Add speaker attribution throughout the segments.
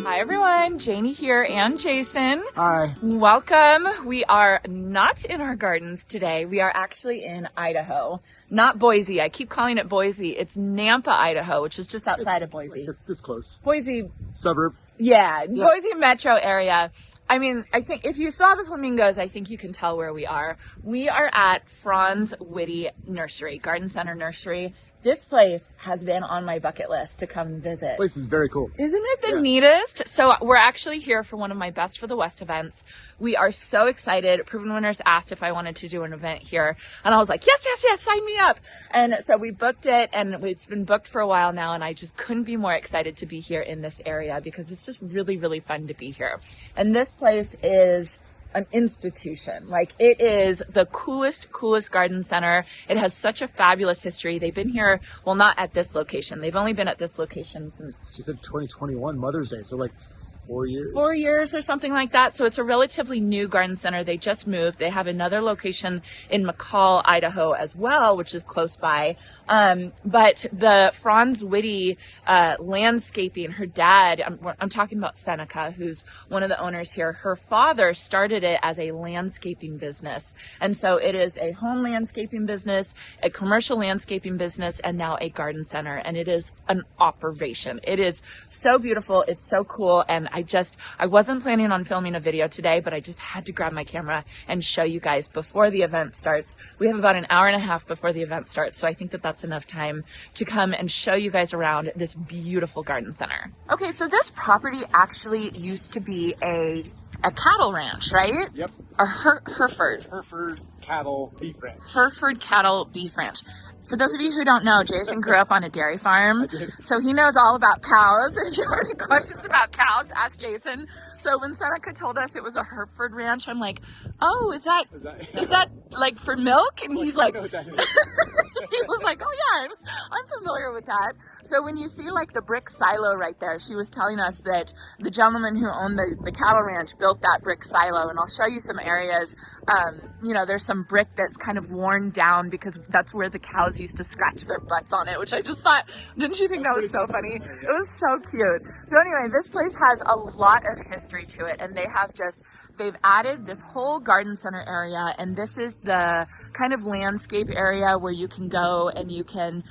Speaker 1: Hi everyone, Janie here and Jason.
Speaker 2: Hi.
Speaker 1: Welcome. We are not in our gardens today. We are actually in Idaho. Not Boise. I keep calling it Boise. It's Nampa, Idaho, which is just outside of Boise.
Speaker 2: It's close.
Speaker 1: Boise.
Speaker 2: Suburb.
Speaker 1: Yeah, Boise metro area. I mean, I think if you saw the flamingos, I think you can tell where we are. We are at Franz Witte Nursery, Garden Center Nursery. This place has been on my bucket list to come visit.
Speaker 2: This place is very cool.
Speaker 1: Isn't it the neatest? So we're actually here for one of my Best for the West events. We are so excited. Proven Winners asked if I wanted to do an event here. And I was like, yes, sign me up. And so we booked it, and it's been booked for a while now. And I just couldn't be more excited to be here in this area because it's just really, really fun to be here. And this place is an institution. Like, it is the coolest garden center. It has such a fabulous history. They've been here, well, not at this location. They've only been at this location since,
Speaker 2: she said 2021 Mother's Day, so like 4 years.
Speaker 1: 4 years or something like that. So it's a relatively new garden center. They just moved. They have another location in McCall, Idaho as well, which is close by. But the Franz Witte landscaping, her dad, I'm talking about Seneca, who's one of the owners here. Her father started it as a landscaping business. And so it is a home landscaping business, a commercial landscaping business, and now a garden center. And it is an operation. It is so beautiful. It's so cool. And I wasn't planning on filming a video today, but I just had to grab my camera and show you guys before the event starts. We have about an hour and a half before the event starts, so I think that that's enough time to come and show you guys around this beautiful garden center. Okay, so this property actually used to be a cattle ranch, right?
Speaker 2: Yep.
Speaker 1: A Hereford
Speaker 2: cattle beef ranch.
Speaker 1: Hereford cattle beef ranch. For those of you who don't know, Jason grew up on a dairy farm, so he knows all about cows. If you have any questions about cows, ask Jason. So when Seneca told us it was a Hereford ranch, I'm like, oh, is that like for milk? And he's like, he was like, oh yeah, I'm familiar with that. So when you see like the brick silo right there, she was telling us that the gentleman who owned the cattle ranch built that brick silo, and I'll show you some areas. You know, there's some brick that's kind of worn down because that's where the cows used to scratch their butts on it, which I just thought, didn't you think that was so funny? It was so cute. So anyway, this place has a lot of history to it, and they've added this whole garden center area, and this is the kind of landscape area where you can go and you can,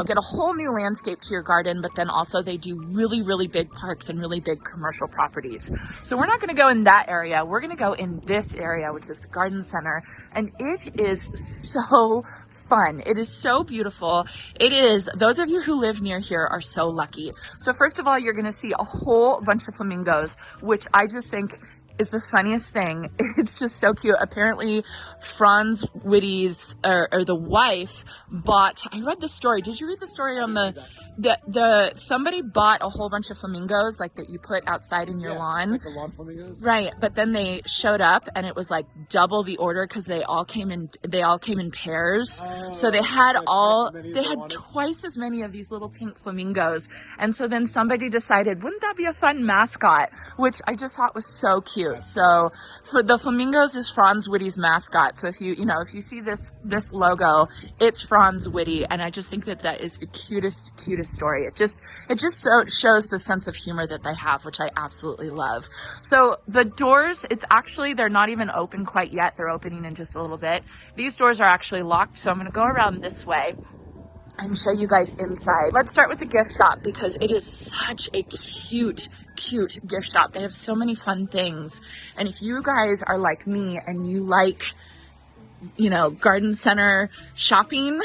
Speaker 1: get a whole new landscape to your garden, but then also they do really, really big parks and really big commercial properties. So we're not going to go in that area. We're going to go in this area, which is the garden center, and it is so fun. It is so beautiful. It is, those of you who live near here are so lucky. So first of all, you're going to see a whole bunch of flamingos, which I just think is the funniest thing. It's just so cute. Apparently Franz Witte's or the wife bought, I read the story. Did you read the story on somebody bought a whole bunch of flamingos like that you put outside in your lawn?
Speaker 2: Like the lawn flamingos?
Speaker 1: Right. But then they showed up and it was like double the order because they all came in pairs. So they had twice as many of these little pink flamingos. And so then somebody decided, wouldn't that be a fun mascot? Which I just thought was so cute. So for the flamingos is Franz Witte's mascot. So if you see this logo, it's Franz Witte, and I just think that is the cutest story. It just shows the sense of humor that they have, which I absolutely love. So the doors, they're not even open quite yet. They're opening in just a little bit. These doors are actually locked, so I'm going to go around this way and show you guys inside. Let's start with the gift shop because it is such a cute gift shop. They have so many fun things. And if you guys are like me and you like, garden center shopping,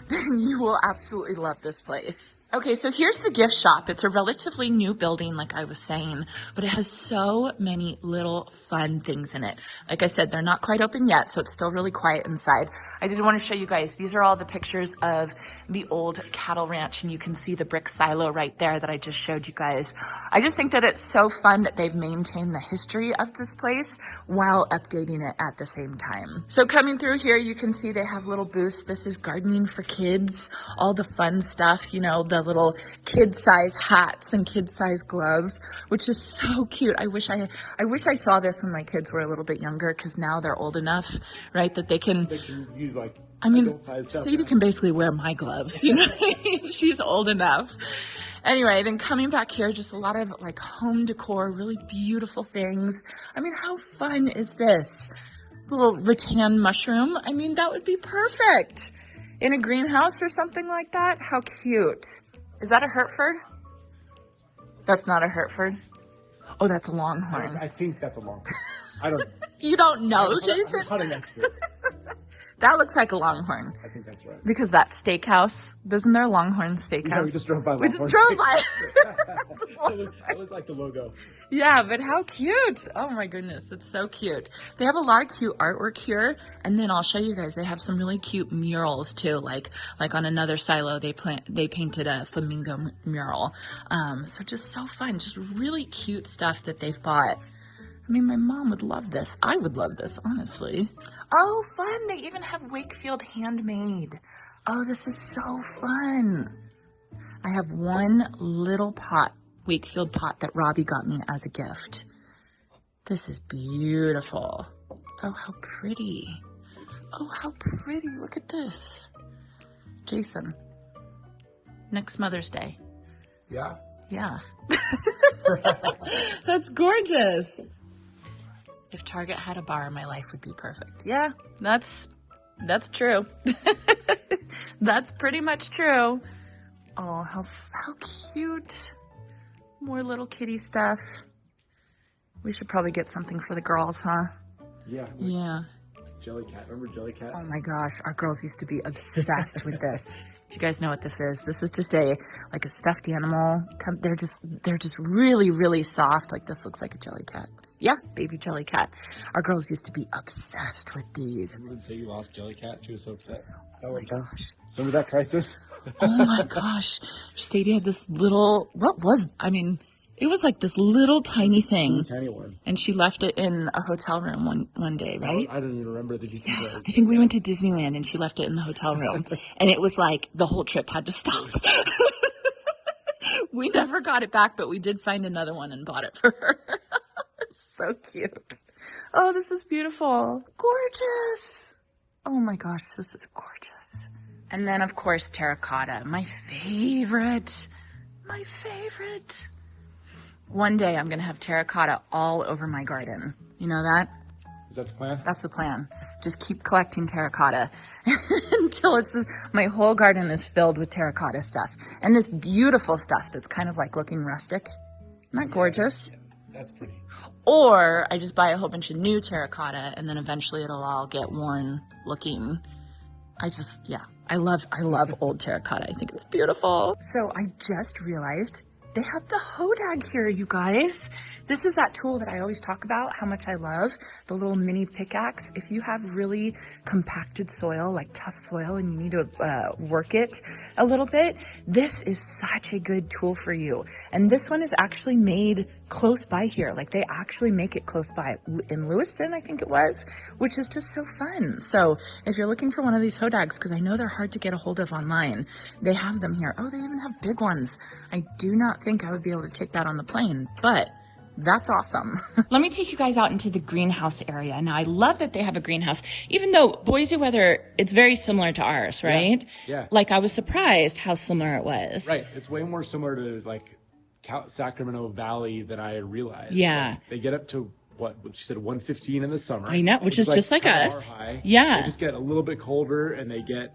Speaker 1: then you will absolutely love this place. Okay, so here's the gift shop. It's a relatively new building, like I was saying, but it has so many little fun things in it. Like I said, they're not quite open yet, so it's still really quiet inside. I did want to show you guys, these are all the pictures of the old cattle ranch, and you can see the brick silo right there that I just showed you guys. I just think that it's so fun that they've maintained the history of this place while updating it at the same time. So coming through here, you can see they have little booths. This is gardening for kids, all the fun stuff, the little kid-size hats and kid-size gloves, which is so cute. I wish I saw this when my kids were a little bit younger, because now they're old enough, right, that they can
Speaker 2: use
Speaker 1: Sadie can basically wear my gloves, She's old enough. Anyway, then coming back here, just a lot of like home decor, really beautiful things. I mean, how fun is this? Little rattan mushroom. I mean, that would be perfect in a greenhouse or something like that. How cute. Is that a Hertford? That's not a Hertford. Oh, that's a Longhorn.
Speaker 2: I think that's a Longhorn. I don't know.
Speaker 1: You don't know, Jason?
Speaker 2: I'm not an expert.
Speaker 1: That looks like a Longhorn.
Speaker 2: I think that's right.
Speaker 1: Because that steakhouse, isn't there a Longhorn steakhouse?
Speaker 2: Yeah, we just drove by
Speaker 1: We
Speaker 2: Longhorn.
Speaker 1: just drove by.
Speaker 2: I look like the logo.
Speaker 1: Yeah, but how cute. Oh my goodness, it's so cute. They have a lot of cute artwork here. And then I'll show you guys, they have some really cute murals too. Like on another silo, they painted a flamingo mural. So just so fun, just really cute stuff that they've bought. I mean, my mom would love this. I would love this, honestly. Oh, fun. They even have Wakefield handmade. Oh, this is so fun. I have one little pot, Wakefield pot, that Robbie got me as a gift. This is beautiful. Oh, how pretty. Oh, how pretty. Look at this. Jason, next Mother's Day.
Speaker 2: Yeah.
Speaker 1: Yeah. That's gorgeous. If Target had a bar, my life would be perfect. Yeah, that's true. That's pretty much true. Oh, how cute. More little kitty stuff. We should probably get something for the girls, huh?
Speaker 2: Yeah.
Speaker 1: Yeah.
Speaker 2: Jellycat. Remember Jellycat?
Speaker 1: Oh my gosh, our girls used to be obsessed with this. If you guys know what this is just a stuffed animal. They're just really, really soft. Like this looks like a Jellycat. Yeah, baby Jellycat. Our girls used to be obsessed with these.
Speaker 2: You would say you lost Jellycat. She was so upset.
Speaker 1: Oh my gosh.
Speaker 2: Remember that crisis?
Speaker 1: Oh my gosh. Sadie had this little, it was like this little tiny thing.
Speaker 2: Tiny one.
Speaker 1: And she left it in a hotel room one day, right?
Speaker 2: I don't even remember the details.
Speaker 1: Yeah, I think we went to Disneyland and she left it in the hotel room. And it was like the whole trip had to stop. We never got it back, but we did find another one and bought it for her. So cute. Oh, this is beautiful. Gorgeous. Oh my gosh, this is gorgeous. And then, of course, terracotta. My favorite. My favorite. One day I'm going to have terracotta all over my garden. You know that?
Speaker 2: Is that the plan?
Speaker 1: That's the plan. Just keep collecting terracotta until my whole garden is filled with terracotta stuff. And this beautiful stuff that's kind of like looking rustic. Isn't that gorgeous?
Speaker 2: Yeah, that's pretty.
Speaker 1: Or I just buy a whole bunch of new terracotta and then eventually it'll all get worn looking. I love old terracotta. I think it's beautiful. So I just realized they have the hodag here, you guys. This is that tool that I always talk about, how much I love, the little mini pickaxe. If you have really compacted soil, like tough soil, and you need to work it a little bit, this is such a good tool for you. And this one is actually made close by here. Like they actually make it close by in Lewiston, I think it was, which is just so fun. So if you're looking for one of these hodags, because I know they're hard to get a hold of online, they have them here. Oh, they even have big ones. I do not think I would be able to take that on the plane, but that's awesome. Let me take you guys out into the greenhouse area. Now, I love that they have a greenhouse, even though Boise weather, it's very similar to ours, right?
Speaker 2: Yeah.
Speaker 1: Like I was surprised how similar it was.
Speaker 2: Right. It's way more similar to like Sacramento Valley than I realized.
Speaker 1: Yeah.
Speaker 2: Like, they get up to what she said, 115 in the summer.
Speaker 1: I know, which is just like us.
Speaker 2: High.
Speaker 1: Yeah.
Speaker 2: They just get a little bit colder and they get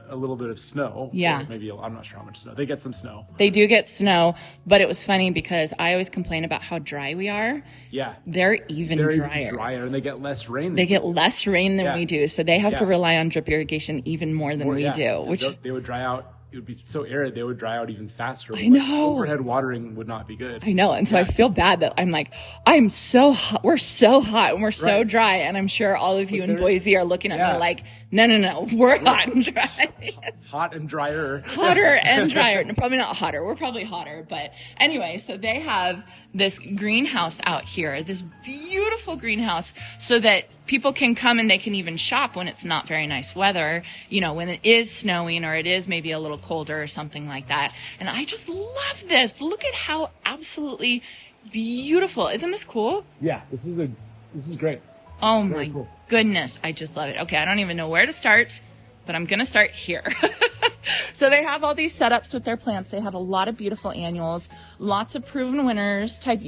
Speaker 2: a little bit of snow.
Speaker 1: Yeah.
Speaker 2: Maybe, I'm not sure how much snow. They get some snow.
Speaker 1: They do get snow, but it was funny because I always complain about how dry we are.
Speaker 2: Yeah.
Speaker 1: They're even drier.
Speaker 2: Even drier, and they get less rain.
Speaker 1: They get less rain than we do, so they have to rely on drip irrigation even more than we do. Which
Speaker 2: they would dry out. It would be so arid, they would dry out even faster.
Speaker 1: I know.
Speaker 2: Overhead watering would not be good.
Speaker 1: I know, and so I feel bad that I'm like, I'm so hot. We're so hot and we're so dry, and I'm sure all of you in Boise are looking at me like, no, we're hot and dry.
Speaker 2: Hot and drier.
Speaker 1: Hotter and drier. No, probably not hotter. We're probably hotter. But anyway, so they have this greenhouse out here, this beautiful greenhouse, so that people can come and they can even shop when it's not very nice weather, you know, when it is snowing or it is maybe a little colder or something like that. And I just love this. Look at how absolutely beautiful. Isn't this cool?
Speaker 2: Yeah, this is great.
Speaker 1: Oh my goodness, I just love it. Okay, I don't even know where to start, but I'm going to start here. So they have all these setups with their plants. They have a lot of beautiful annuals, lots of proven winners type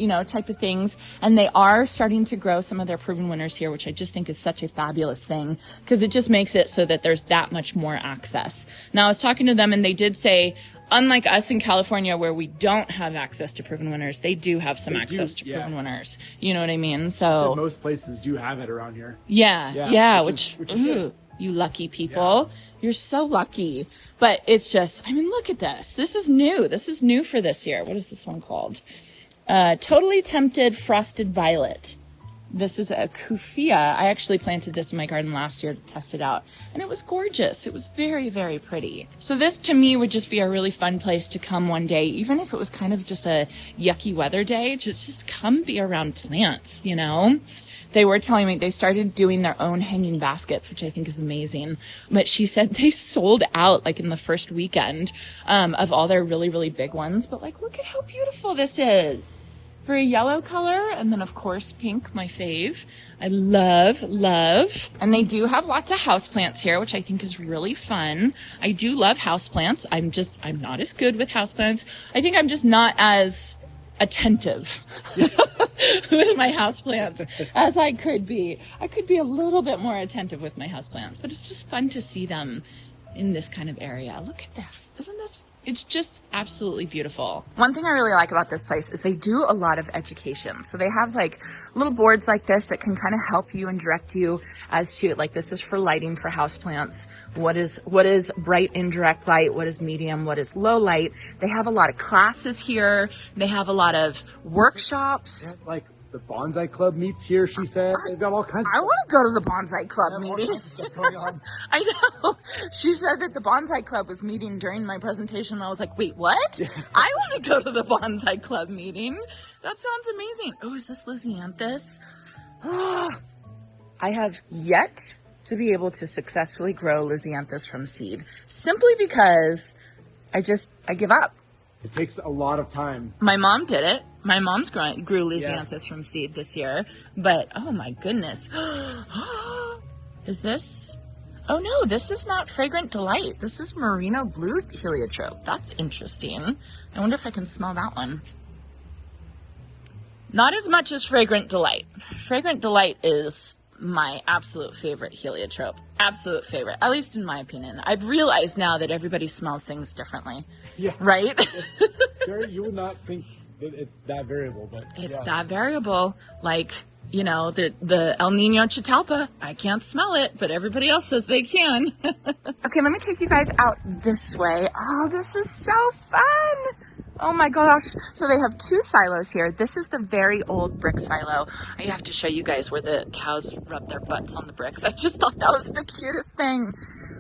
Speaker 1: of things. And they are starting to grow some of their proven winners here, which I just think is such a fabulous thing because it just makes it so that there's that much more access. Now I was talking to them and they did say, unlike us in California where we don't have access to proven winners, they do have some access to proven winners. You know what I mean? So
Speaker 2: most places do have it around here.
Speaker 1: Yeah, which
Speaker 2: is good.
Speaker 1: You lucky people. You're so lucky. But it's just, I mean, look at this. This is new. This is new for this year. What is this one called? Totally Tempted Frosted Violet. This is a Kufia. I actually planted this in my garden last year to test it out. And it was gorgeous. It was very, very pretty. So this to me would just be a really fun place to come one day, even if it was kind of just a yucky weather day, just come be around plants, you know? They were telling me they started doing their own hanging baskets, which I think is amazing. But she said they sold out like in the first weekend of all their really, really big ones. But like, look at how beautiful this is. For a yellow color, and then of course pink, my fave. I love. And they do have lots of houseplants here, which I think is really fun. I do love houseplants. I'm not as good with houseplants. I think I'm just not as attentive with my houseplants as I could be. I could be a little bit more attentive with my houseplants, but it's just fun to see them in this kind of area. Look at this. Isn't this? It's just absolutely beautiful. One thing I really like about this place is they do a lot of education. So they have like little boards like this that can kind of help you and direct you as to, like, this is for lighting for houseplants. What is bright indirect light? What is medium? What is low light? They have a lot of classes here. They have a lot of workshops.
Speaker 2: Yeah, like the bonsai club meets here, she said. They've got all kinds of
Speaker 1: I
Speaker 2: stuff.
Speaker 1: want to go to the bonsai club meeting. I know. She said that the bonsai club was meeting during my presentation. I was like, wait, what? I want to go to the bonsai club meeting. That sounds amazing. Oh, is this Lysianthus? I have yet to be able to successfully grow Lysianthus from seed, simply because I give up.
Speaker 2: It takes a lot of time.
Speaker 1: My mom did it. My mom's grew Lysianthus from seed this year, but oh my goodness. Is this? Oh no, this is not Fragrant Delight. This is Merino Blue Heliotrope. That's interesting. I wonder if I can smell that one. Not as much as Fragrant Delight. Fragrant Delight is my absolute favorite heliotrope. Absolute favorite, at least in my opinion. I've realized now that everybody smells things differently. Yeah. Right?
Speaker 2: You would not think that it's that variable, but
Speaker 1: it's that variable. Like, you know, the El Nino Catalpa, I can't smell it, but everybody else says they can. Okay, let me take you guys out this way. Oh, this is so fun. Oh my gosh. So they have two silos here. This is the very old brick silo. I have to show you guys where the cows rub their butts on the bricks. I just thought that was the cutest thing.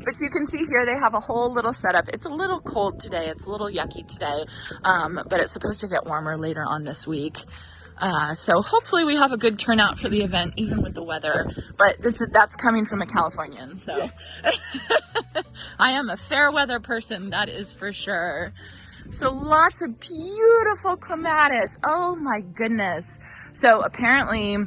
Speaker 1: But you can see here they have a whole little setup. It's a little cold today. It's a little yucky today. But it's supposed to get warmer later on this week. So hopefully we have a good turnout for the event, even with the weather. But that's coming from a Californian. So I am a fair weather person, that is for sure. So lots of beautiful clematis. Oh my goodness. So apparently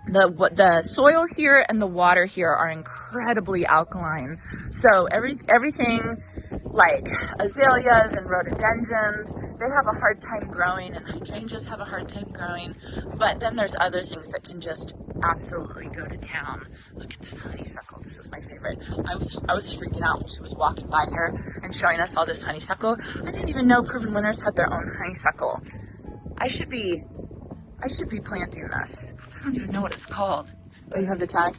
Speaker 1: the soil here and the water here are incredibly alkaline. So everything like azaleas and rhododendrons, they have a hard time growing, and hydrangeas have a hard time growing. But then there's other things that can just absolutely go to town. Look at this honeysuckle. This is my favorite. I was freaking out when she was walking by here and showing us all this honeysuckle. I didn't even know Proven Winners had their own honeysuckle. I should be planting this. I don't even know what it's called. Oh, you have the tag?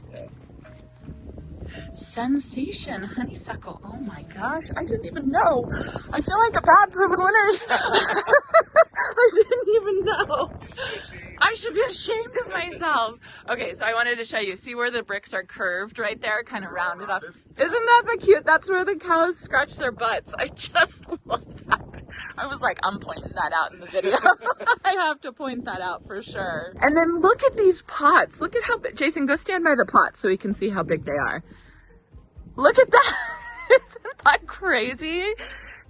Speaker 1: Sensation honeysuckle. Oh my gosh, I didn't even know. I feel like a bad Proven Winners. I didn't even know. I should be ashamed of myself. Okay, so I wanted to show you. See where the bricks are curved right there, kind of rounded off. Isn't that the cute? That's where the cows scratch their butts. I just love that. I was like, I'm pointing that out in the video. I have to point that out for sure. And then look at these pots. Look at how big. Jason, go stand by the pots so we can see how big they are. Look at that. Isn't that crazy?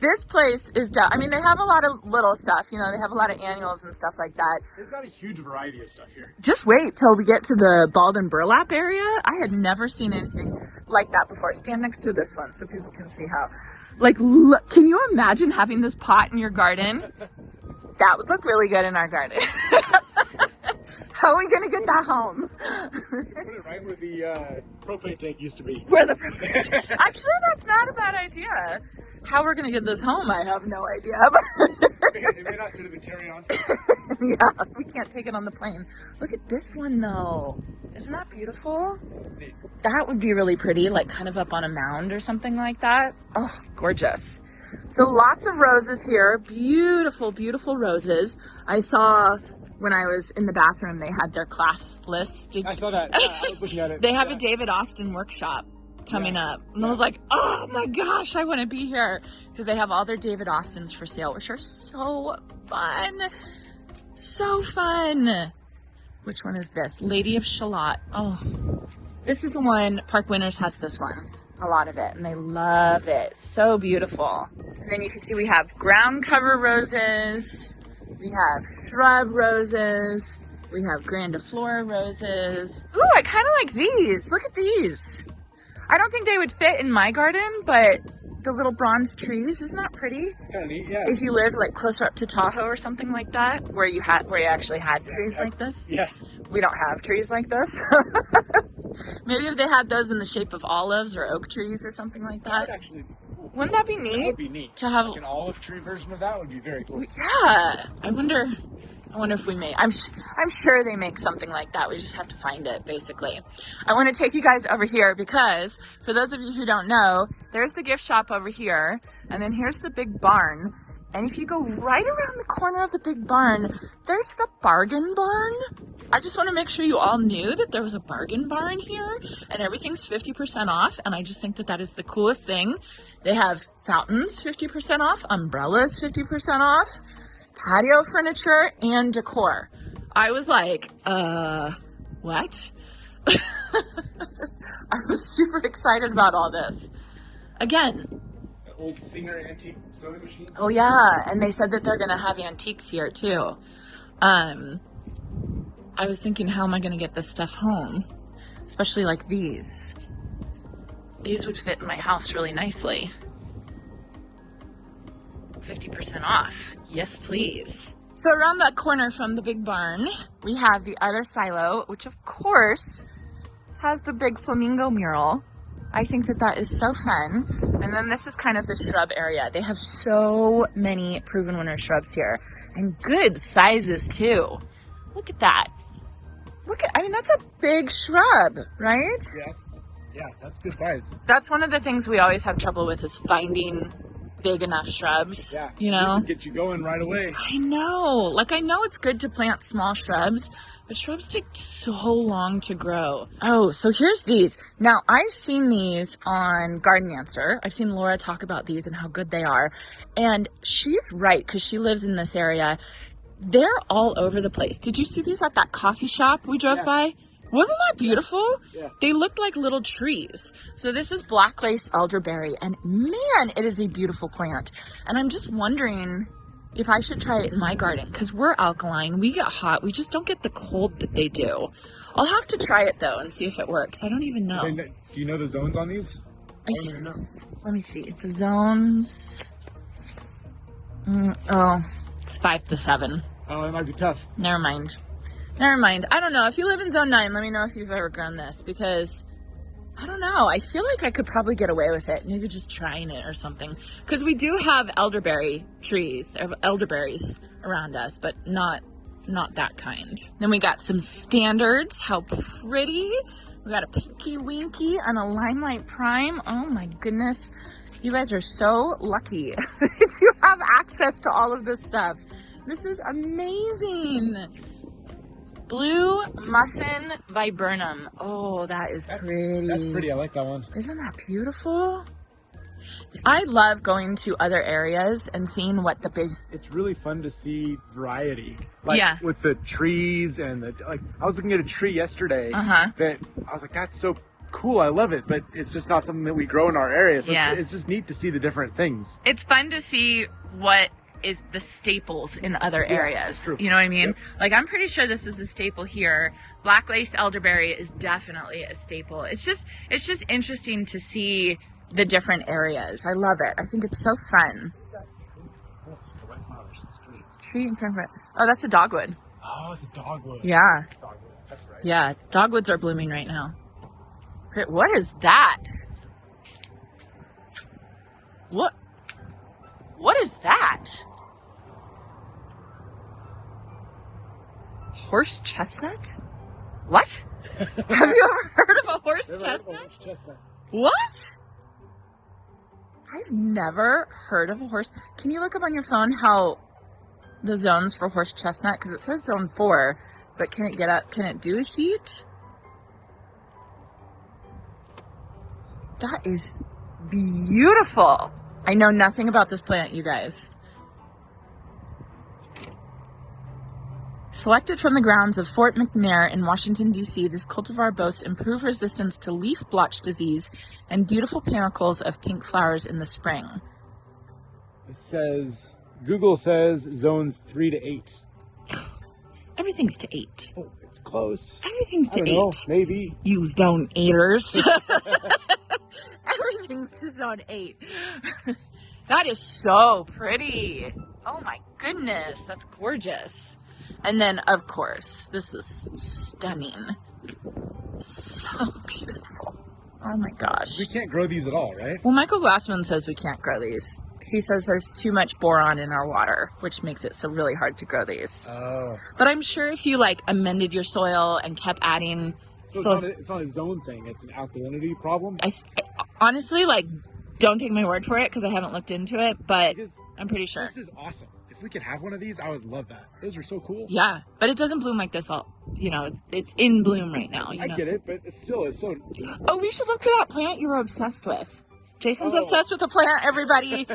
Speaker 1: This place is, I mean, they have a lot of little stuff, you know, they have a lot of annuals and stuff like that.
Speaker 2: They've got a huge variety of stuff here.
Speaker 1: Just wait till we get to the bald and burlap area. I had never seen anything like that before. Stand next to this one so people can see how. Like, look, can you imagine having this pot in your garden? That would look really good in our garden. How are we going to get that home?
Speaker 2: Put it right where the propane tank used to be.
Speaker 1: Where the propane tank. Actually, that's not a bad idea. How we're going to get this home, I have no idea.
Speaker 2: It may not fit in the carry-on.
Speaker 1: Yeah, we can't take it on the plane. Look at this one, though. Isn't that beautiful?
Speaker 2: That's neat.
Speaker 1: That would be really pretty, like kind of up on a mound or something like that. Oh, gorgeous. So lots of roses here. Beautiful, beautiful roses. I saw when I was in the bathroom, they had their class list.
Speaker 2: I saw that. Yeah, I was looking at it.
Speaker 1: They have a David Austin workshop coming up. And I was like, oh my gosh, I want to be here. Because they have all their David Austins for sale, which are so fun. So fun. Which one is this? Lady of Shalott. Oh, this is the one. Park Winners has this one. A lot of it. And they love it. So beautiful. And then you can see we have ground cover roses. We have shrub roses. We have grandiflora roses. Ooh, I kind of like these. Look at these. I don't think they would fit in my garden, but the little bronze trees, isn't that pretty?
Speaker 2: It's kind of neat, yeah.
Speaker 1: If you lived like closer up to Tahoe or something like that, where you actually had trees like this.
Speaker 2: Yeah.
Speaker 1: We don't have trees like this. Maybe if they had those in the shape of olives or oak trees or something like
Speaker 2: That would
Speaker 1: that.
Speaker 2: actually be cool.
Speaker 1: Wouldn't that be neat?
Speaker 2: That would be neat.
Speaker 1: To have
Speaker 2: like an olive tree version of that would be very cool.
Speaker 1: Yeah, I wonder if we make. I'm sure they make something like that. We just have to find it, basically. I want to take you guys over here because for those of you who don't know, there's the gift shop over here, and then here's the big barn. And if you go right around the corner of the big barn, there's the bargain barn. I just want to make sure you all knew that there was a bargain barn here and everything's 50% off. And I just think that that is the coolest thing. They have fountains 50% off, umbrellas 50% off, patio furniture, and decor. I was like, what? I was super excited about all this. Again,
Speaker 2: Old Singer antique sewing machine.
Speaker 1: oh yeah, and they said that they're gonna have antiques here too. I was thinking, how am I gonna get this stuff home? Especially like these. These would fit in my house really nicely. 50% off. Yes, please. So around that corner from the big barn, we have the other silo, which of course has the big flamingo mural. I think that that is so fun. And then this is kind of the shrub area. They have so many proven winner shrubs here and good sizes too. Look at that. I mean, that's a big shrub, right?
Speaker 2: Yeah, that's good size.
Speaker 1: That's one of the things we always have trouble with is finding big enough shrubs,
Speaker 2: Yeah,
Speaker 1: you know?
Speaker 2: This will get you going right away.
Speaker 1: I know. Like, I know it's good to plant small shrubs, but shrubs take so long to grow. Oh, so here's these. Now, I've seen these on Garden Answer. I've seen Laura talk about these and how good they are. And she's right, because she lives in this area. They're all over the place. Did you see these at that coffee shop we drove by? Wasn't that beautiful?
Speaker 2: Yeah.
Speaker 1: They looked like little trees. So this is black lace elderberry, and man, it is a beautiful plant. And I'm just wondering if I should try it in my garden, because we're alkaline, we get hot, we just don't get the cold that they do. I'll have to try it though and see if it works. I don't even know.
Speaker 2: Do you know the zones on these? I don't even know.
Speaker 1: Let me see. The zones. Oh, it's 5 to 7.
Speaker 2: Oh, it might be tough.
Speaker 1: Never mind. Never mind. I don't know. If you live in zone 9, let me know if you've ever grown this, because I don't know. I feel like I could probably get away with it. Maybe just trying it or something. Because we do have elderberry trees, elderberries around us, but not that kind. Then we got some standards. How pretty. We got a Pinky Winky and a Limelight Prime. Oh my goodness. You guys are so lucky that you have access to all of this stuff. This is amazing. Blue Muffin Viburnum. Oh, that's pretty.
Speaker 2: That's pretty. I like that one.
Speaker 1: Isn't that beautiful? I love going to other areas and seeing what the big...
Speaker 2: It's really fun to see variety. Like with the trees and I was looking at a tree yesterday that I was like, that's so cool. I love it, but it's just not something that we grow in our area. So
Speaker 1: Yeah.
Speaker 2: it's just neat to see the different things.
Speaker 1: It's fun to see what is the staples in other areas.
Speaker 2: true.
Speaker 1: You know what I mean?
Speaker 2: Yep.
Speaker 1: Like, I'm pretty sure this is a staple here. Black lace elderberry is definitely a staple. It's just interesting to see the different areas. I love it. I think it's so fun. Tree in front of it. Oh, that's a dogwood.
Speaker 2: Oh, it's a dogwood.
Speaker 1: Yeah.
Speaker 2: Dogwood. That's right.
Speaker 1: Yeah. Dogwoods are blooming right now. What is that? What is that? Horse chestnut? What? Have you ever heard of a horse chestnut? What? I've never heard of a horse. Can you look up on your phone how the zones for horse chestnut? Because it says zone 4, but can it get up? Can it do heat? That is beautiful. I know nothing about this plant, you guys. Selected from the grounds of Fort McNair in Washington, D.C., this cultivar boasts improved resistance to leaf blotch disease and beautiful panicles of pink flowers in the spring.
Speaker 2: It says, Google says zones 3 to 8.
Speaker 1: Everything's to 8.
Speaker 2: Oh, it's close.
Speaker 1: Everything's to
Speaker 2: I
Speaker 1: 8.
Speaker 2: don't know, maybe.
Speaker 1: You zone 8ers. Everything's to zone 8. That is so pretty. Oh my goodness, that's gorgeous. And then, of course, this is stunning. So beautiful. Oh my gosh.
Speaker 2: We can't grow these at all, right?
Speaker 1: Well, Michael Glassman says we can't grow these. He says there's too much boron in our water, which makes it so really hard to grow these.
Speaker 2: Oh.
Speaker 1: But I'm sure if you like amended your soil and kept adding...
Speaker 2: So it's not a zone thing. It's an alkalinity problem.
Speaker 1: I honestly, like, don't take my word for it because I haven't looked into it, but
Speaker 2: Because
Speaker 1: I'm pretty sure.
Speaker 2: This is awesome. If we could have one of these, I would love that. Those are so cool.
Speaker 1: Yeah, but it doesn't bloom like this all, it's in bloom right now.
Speaker 2: I get it, but it's so...
Speaker 1: Oh, we should look for that plant you were obsessed with. Jason's obsessed with a plant, everybody.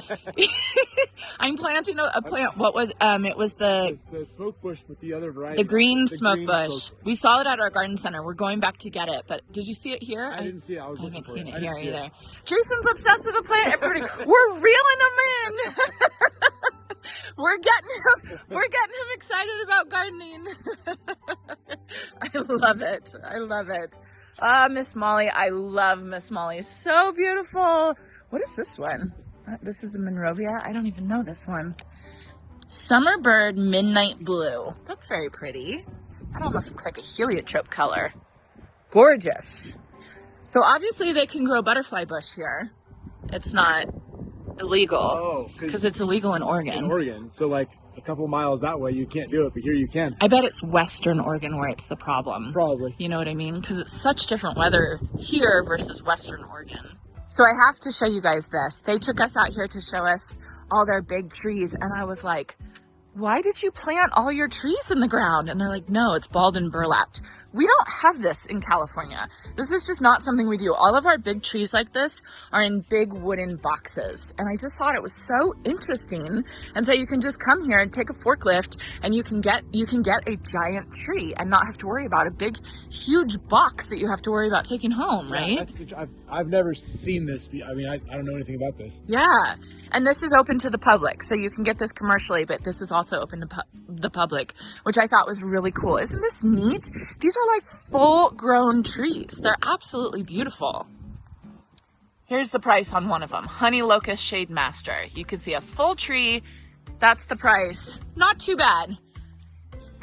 Speaker 1: I'm planting a plant. What was, it was
Speaker 2: the smoke bush with the other variety.
Speaker 1: the green smoke bush. We saw it at our garden center. We're going back to get it, but did you see it here?
Speaker 2: I didn't see it. I
Speaker 1: haven't seen it here
Speaker 2: see
Speaker 1: either. Jason's obsessed with a plant, everybody. We're reeling him in. We're getting him excited about gardening. I love it. I love it. Miss Molly. I love Miss Molly. So beautiful. What is this one? This is a Monrovia. I don't even know this one. Summer Bird Midnight Blue. That's very pretty. That almost looks like a heliotrope color. Gorgeous. So obviously they can grow butterfly bush here. It's not illegal.
Speaker 2: Oh,
Speaker 1: because it's illegal in Oregon.
Speaker 2: In Oregon. So like a couple miles that way you can't do it, but here you can.
Speaker 1: I bet it's Western Oregon where it's the problem.
Speaker 2: Probably.
Speaker 1: You know what I mean? Because it's such different weather here versus Western Oregon. So I have to show you guys this. They took us out here to show us all their big trees, and I was like, why did you plant all your trees in the ground? And they're like, no, it's balled and burlapped. We don't have this in California. This is just not something we do. All of our big trees like this are in big wooden boxes. And I just thought it was so interesting. And so you can just come here and take a forklift and you can get a giant tree and not have to worry about a big, huge box that you have to worry about taking home, right?
Speaker 2: I've never seen this. I mean, I don't know anything about this.
Speaker 1: Yeah. And this is open to the public. So you can get this commercially, but this is also open to the public, which I thought was really cool. Isn't this neat? These are like full-grown trees. They're absolutely beautiful. Here's the price on one of them. Honey Locust Shade Master. You can see a full tree. That's the price. Not too bad.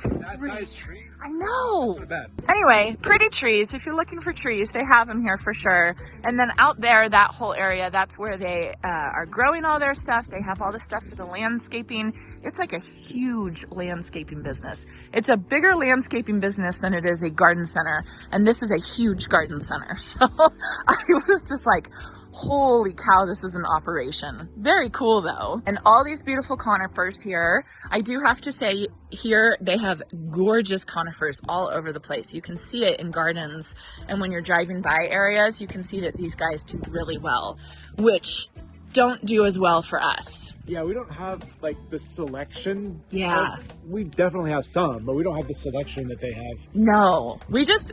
Speaker 2: That size tree?
Speaker 1: I know.
Speaker 2: That's not bad.
Speaker 1: Anyway, pretty trees. If you're looking for trees, they have them here for sure. And then out there, that whole area, that's where they are growing all their stuff. They have all the stuff for the landscaping. It's like a huge landscaping business. It's a bigger landscaping business than it is a garden center. And this is a huge garden center. So I was just like, holy cow, this is an operation. Very cool though. And all these beautiful conifers here. I do have to say here they have gorgeous conifers all over the place. You can see it in gardens, and when you're driving by areas, you can see that these guys do really well, which don't do as well for us.
Speaker 2: Yeah, we don't have like the selection.
Speaker 1: Yeah.
Speaker 2: We definitely have some, but we don't have the selection that they have.
Speaker 1: No, we just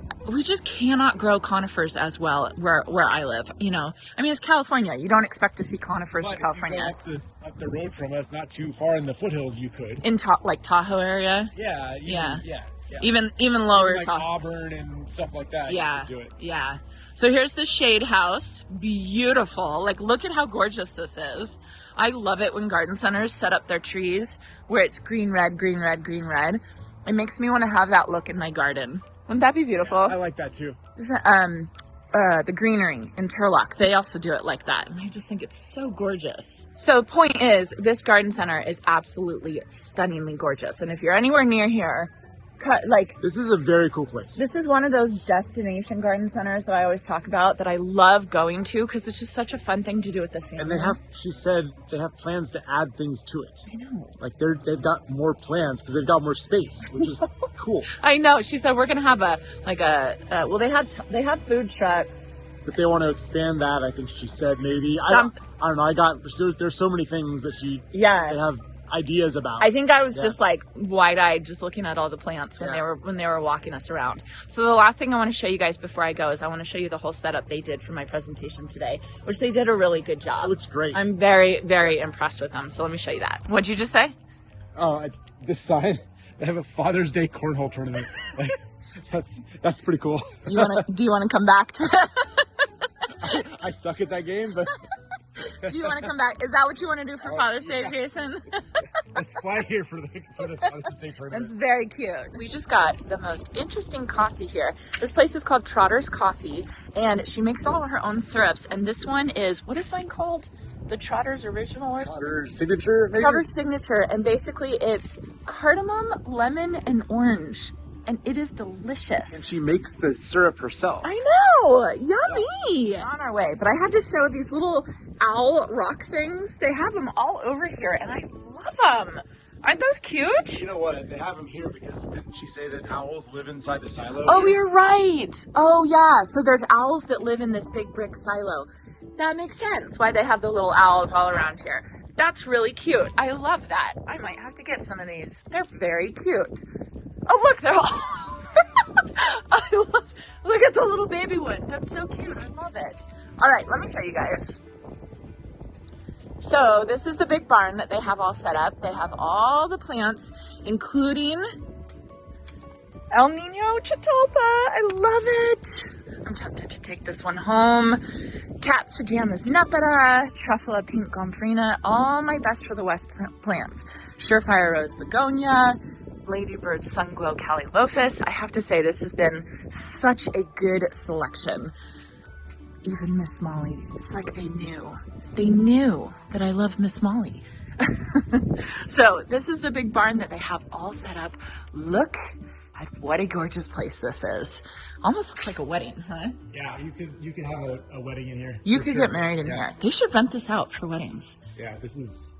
Speaker 1: cannot grow conifers as well where I live. You know, I mean, it's California. You don't expect to see conifers in California.
Speaker 2: If you go up the road from us, not too far in the foothills, you could.
Speaker 1: In like Tahoe area.
Speaker 2: Yeah. Yeah.
Speaker 1: Even lower,
Speaker 2: like Auburn and stuff like that.
Speaker 1: Yeah,
Speaker 2: you could do it.
Speaker 1: yeah. So here's the shade house. Beautiful. Like, look at how gorgeous this is. I love it when garden centers set up their trees where it's green, red, green, red, green, red. It makes me want to have that look in my garden. Wouldn't that be beautiful?
Speaker 2: Yeah, I like that too.
Speaker 1: The greenery in Turlock, they also do it like that. And I just think it's so gorgeous. So the point is, this garden center is absolutely stunningly gorgeous. And if you're anywhere near here,
Speaker 2: this is a very cool place.
Speaker 1: This is one of those destination garden centers that I always talk about that I love going to because it's just such a fun thing to do with the family.
Speaker 2: And she said they have plans to add things to it.
Speaker 1: I know.
Speaker 2: Like they've got more plans because they've got more space, which is cool.
Speaker 1: I know. She said we're gonna have they have food trucks.
Speaker 2: But they want to expand that. I think she said maybe. I don't know. There's so many things that they have ideas about.
Speaker 1: I think I was just like wide-eyed just looking at all the plants when they were walking us around. So the last thing I want to show you guys before I go is I want to show you the whole setup they did for my presentation today, which they did a really good job.
Speaker 2: It looks great.
Speaker 1: I'm very, very impressed with them. So let me show you that. What'd you just say?
Speaker 2: Oh, this sign. They have a Father's Day cornhole tournament. Like, that's pretty cool.
Speaker 1: Do you want to come back to it?
Speaker 2: I suck at that game, but
Speaker 1: do you want to come back? Is that what you want to do for Father's Day, Jason?
Speaker 2: Let's fly here for the Father's Day tournament.
Speaker 1: That's very cute. We just got the most interesting coffee here. This place is called Trotter's Coffee, and she makes all of her own syrups. And this one is, what is mine called? The Trotter's Original or something?
Speaker 2: Trotter's Signature, maybe?
Speaker 1: Trotter's Signature, and basically it's cardamom, lemon, and orange. And it is delicious.
Speaker 2: And she makes the syrup herself.
Speaker 1: I know! Yummy! We're on our way, but I had to show these little owl rock things. They have them all over here, and I love them. Aren't those cute?
Speaker 2: You know what? They have them here because didn't she say that owls live inside the silo?
Speaker 1: Oh, you're right. Oh, yeah. So there's owls that live in this big brick silo. That makes sense why they have the little owls all around here. That's really cute. I love that. I might have to get some of these. They're very cute. Oh, look, they're all... look at the little baby one. That's so cute. I love it. All right, let me show you guys. So this is the big barn that they have all set up. They have all the plants, including El Nino Chitolpa. I love it. I'm tempted to take this one home. Cat's Pajamas Nepeta, Truffula Pink Gomphrena, all my best for the West plants. Surefire Rose Begonia, Ladybird Sunglow Callilophus. I have to say, this has been such a good selection. Even Miss Molly, it's like they knew. They knew that I love Miss Molly. So this is the big barn that they have all set up. Look at what a gorgeous place this is. Almost looks like a wedding, huh?
Speaker 2: Yeah, you could have a wedding in here.
Speaker 1: You could get married in here. They should rent this out for weddings.
Speaker 2: Yeah, this is...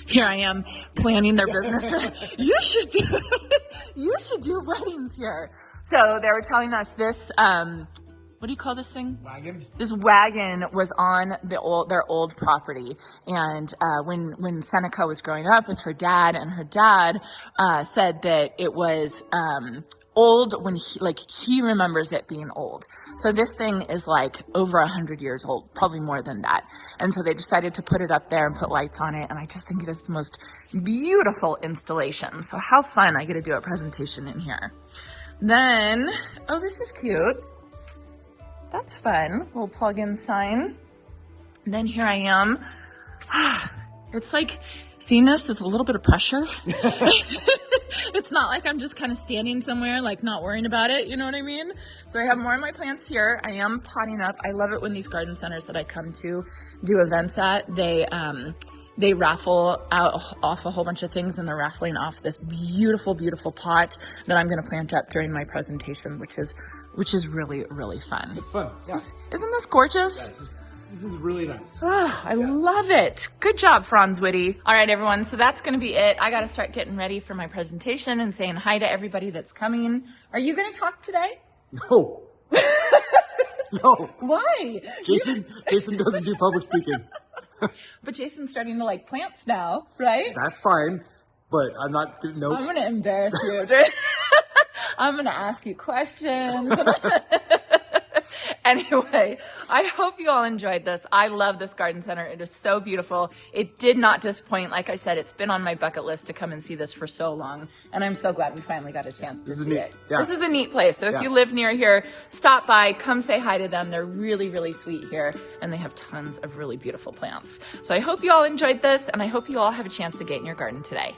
Speaker 1: Here I am planning their business. You should do weddings here. So they were telling us this, what do you call this thing?
Speaker 2: Wagon?
Speaker 1: This wagon was on their old property. And when Seneca was growing up with her dad, and her dad said that it was old when he remembers it being old. So this thing is like over 100 years old, probably more than that. And so they decided to put it up there and put lights on it. And I just think it is the most beautiful installation. So how fun, I get to do a presentation in here. Then, oh, this is cute. That's fun. Little plug-in sign. And then here I am. It's like, seeing this is a little bit of pressure. It's not like I'm just kind of standing somewhere, like not worrying about it. You know what I mean? So I have more of my plants here. I am potting up. I love it when these garden centers that I come to do events at, they raffle off a whole bunch of things, and they're raffling off this beautiful, beautiful pot that I'm going to plant up during my presentation, which is really, really fun.
Speaker 2: It's fun. Yeah.
Speaker 1: Isn't this gorgeous?
Speaker 2: Yes. This is really nice.
Speaker 1: Oh, I love it. Good job, Franz Witte. All right, everyone. So that's going to be it. I got to start getting ready for my presentation and saying hi to everybody that's coming. Are you going to talk today?
Speaker 2: No. No.
Speaker 1: Why?
Speaker 2: Jason doesn't do public speaking.
Speaker 1: But Jason's starting to like plants now, right?
Speaker 2: That's fine, but I'm not. Nope.
Speaker 1: I'm gonna embarrass you. I'm gonna ask you questions. Anyway, I hope you all enjoyed this. I love this garden center. It is so beautiful. It did not disappoint. Like I said, it's been on my bucket list to come and see this for so long. And I'm so glad we finally got a chance to see it.
Speaker 2: Yeah.
Speaker 1: This is a neat place. So if you live near here, stop by, come say hi to them. They're really, really sweet here. And they have tons of really beautiful plants. So I hope you all enjoyed this, and I hope you all have a chance to get in your garden today.